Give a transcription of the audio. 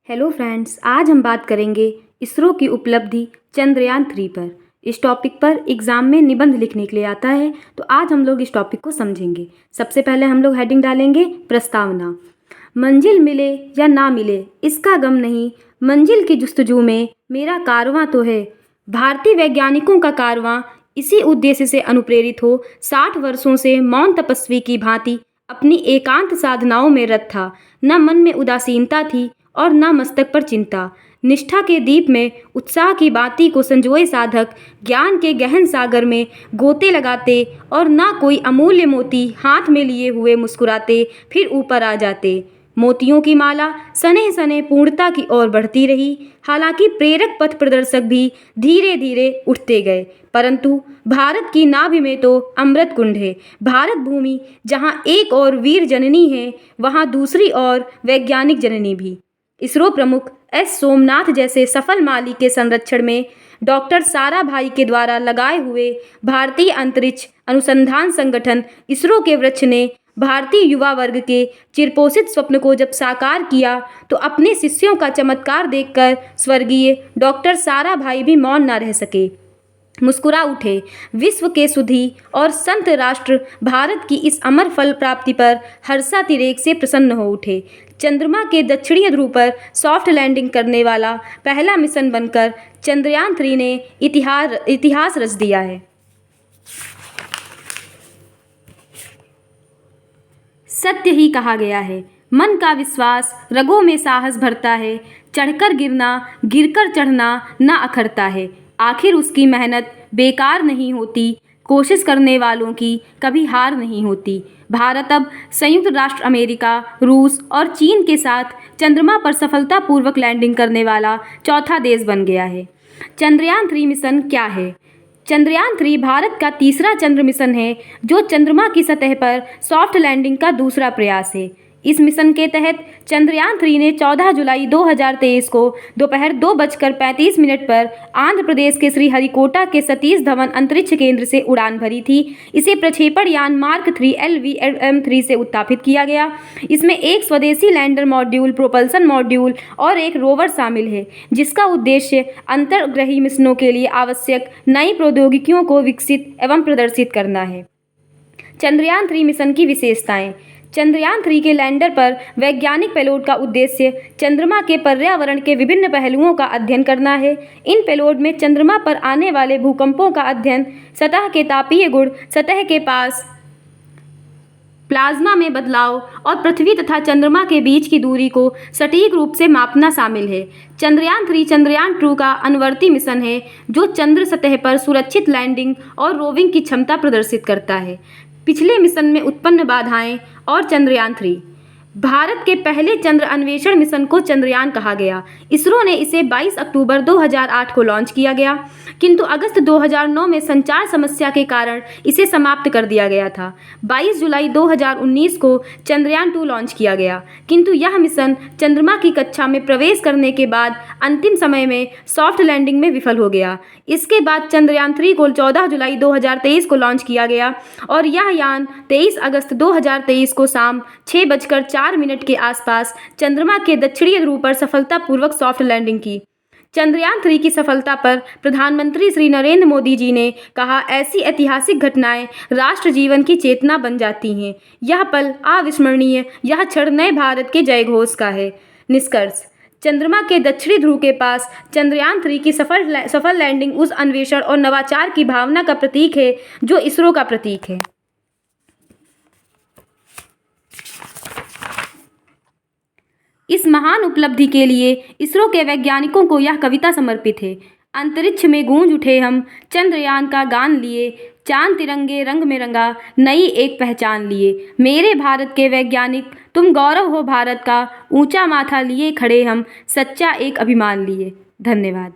Hello friends, आज हम बात करेंगे इसरो की उपलब्धि चंद्रयान 3 पर। इस टॉपिक पर एग्ज़ाम में निबंध लिखने के लिए आता है, तो आज हम लोग इस टॉपिक को समझेंगे। सबसे पहले हम लोग हेडिंग डालेंगे प्रस्तावना। मंजिल मिले या ना मिले इसका गम नहीं, मंजिल की जुस्तजू में मेरा कारवां तो है। भारतीय वैज्ञानिकों का कारवां इसी उद्देश्य से अनुप्रेरित हो 60 वर्षों से मौन तपस्वी की भांति अपनी एकांत साधनाओं में रत था। न मन में उदासीनता थी और न मस्तक पर चिंता। निष्ठा के दीप में उत्साह की बाती को संजोए साधक ज्ञान के गहन सागर में गोते लगाते और न कोई अमूल्य मोती हाथ में लिए हुए मुस्कुराते फिर ऊपर आ जाते। मोतियों की माला सने सने पूर्णता की ओर बढ़ती रही। हालांकि प्रेरक पथ प्रदर्शक भी धीरे धीरे उठते गए, परंतु भारत की नाभि में तो अमृत कुंड है। भारत भूमि जहाँ एक और वीर जननी है, वहाँ दूसरी ओर वैज्ञानिक जननी भी। इसरो प्रमुख एस सोमनाथ जैसे सफल माली के संरक्षण में डॉक्टर साराभाई के द्वारा लगाए हुए भारतीय अंतरिक्ष अनुसंधान संगठन इसरो के वृक्ष ने भारतीय युवा वर्ग के चिरपोषित स्वप्न को जब साकार किया, तो अपने शिष्यों का चमत्कार देखकर स्वर्गीय डॉक्टर साराभाई भी मौन न रह सके। मुस्कुरा उठे। विश्व के सुधी और संत राष्ट्र भारत की इस अमर फल प्राप्ति पर हर्षातिरेक से प्रसन्न हो उठे। चंद्रमा के दक्षिणी ध्रुव पर सॉफ्ट लैंडिंग करने वाला पहला मिशन बनकर चंद्रयान 3 ने इतिहास रच दिया है। सत्य ही कहा गया है, मन का विश्वास रगों में साहस भरता है। चढ़कर गिरना, गिरकर चढ़ना न अखरता है। आखिर उसकी मेहनत बेकार नहीं होती, कोशिश करने वालों की कभी हार नहीं होती। भारत अब संयुक्त राष्ट्र अमेरिका, रूस और चीन के साथ चंद्रमा पर सफलतापूर्वक लैंडिंग करने वाला चौथा देश बन गया है। चंद्रयान 3 मिशन क्या है? चंद्रयान 3 भारत का तीसरा चंद्र मिशन है, जो चंद्रमा की सतह पर सॉफ्ट लैंडिंग का दूसरा प्रयास है। इस मिशन के तहत चंद्रयान 3 ने 14 जुलाई 2023 को दोपहर 2:35 पर आंध्र प्रदेश के श्रीहरिकोटा के सतीश धवन अंतरिक्ष केंद्र से उड़ान भरी थी। इसे प्रक्षेपण यान मार्क 3 LVM-3 से उत्थापित किया गया। इसमें एक स्वदेशी लैंडर मॉड्यूल, प्रोपल्सन मॉड्यूल और एक रोवर शामिल है, जिसका उद्देश्य अंतर्ग्रही मिशनों के लिए आवश्यक नई प्रौद्योगिकियों को विकसित एवं प्रदर्शित करना है। चंद्रयान 3 मिशन की विशेषताएं। चंद्रयान 3 के लैंडर पर वैज्ञानिक पेलोड का उद्देश्य चंद्रमा के पर्यावरण के विभिन्न पहलुओं का अध्ययन करना है। इन पेलोड में चंद्रमा पर आने वाले भूकंपों का अध्ययन, सतह के तापीय गुण, सतह के पास प्लाज्मा में बदलाव और पृथ्वी तथा चंद्रमा के बीच की दूरी को सटीक रूप से मापना शामिल है। चंद्रयान 3 चंद्रयान 2 का अनुवर्ती मिशन है, जो चंद्र सतह पर सुरक्षित लैंडिंग और रोविंग की क्षमता प्रदर्शित करता है। पिछले मिशन में उत्पन्न बाधाएं और चंद्रयान 3। भारत के पहले चंद्र अन्वेषण मिशन को चंद्रयान कहा गया। इसरो ने इसे 22 अक्टूबर 2008 को लॉन्च किया गया, किंतु अगस्त 2009 में संचार समस्या के कारण इसे समाप्त कर दिया गया था। 22 जुलाई 2019 को चंद्रयान 2 लॉन्च किया गया, किंतु यह मिशन चंद्रमा की कक्षा में प्रवेश करने के बाद अंतिम समय में सॉफ्ट लैंडिंग में विफल हो गया। इसके बाद चंद्रयान 3 को 14 जुलाई 2023 को लॉन्च किया गया और यह यान 23 अगस्त 2023 को शाम 6:04 के आसपास चंद्रमा के दक्षिणी ध्रुव पर सफलतापूर्वक सॉफ्ट लैंडिंग की। चंद्रयान 3 की सफलता पर प्रधानमंत्री श्री नरेंद्र मोदी जी ने कहा, ऐसी ऐतिहासिक घटनाएं राष्ट्र जीवन की चेतना बन जाती हैं। यह पल अविस्मरणीय, यह क्षण नए भारत के जयघोष का है। निष्कर्ष। चंद्रमा के दक्षिणी ध्रुव के पास चंद्रयान 3 की सफल लैंडिंग उस अन्वेषण और नवाचार की भावना का प्रतीक है जो इसरो का प्रतीक है। इस महान उपलब्धि के लिए इसरो के वैज्ञानिकों को यह कविता समर्पित है। अंतरिक्ष में गूंज उठे हम, चंद्रयान का गान लिए, चांद तिरंगे रंग में रंगा, नई एक पहचान लिए। मेरे भारत के वैज्ञानिक, तुम गौरव हो भारत का, ऊंचा माथा लिए खड़े हम, सच्चा एक अभिमान लिए। धन्यवाद।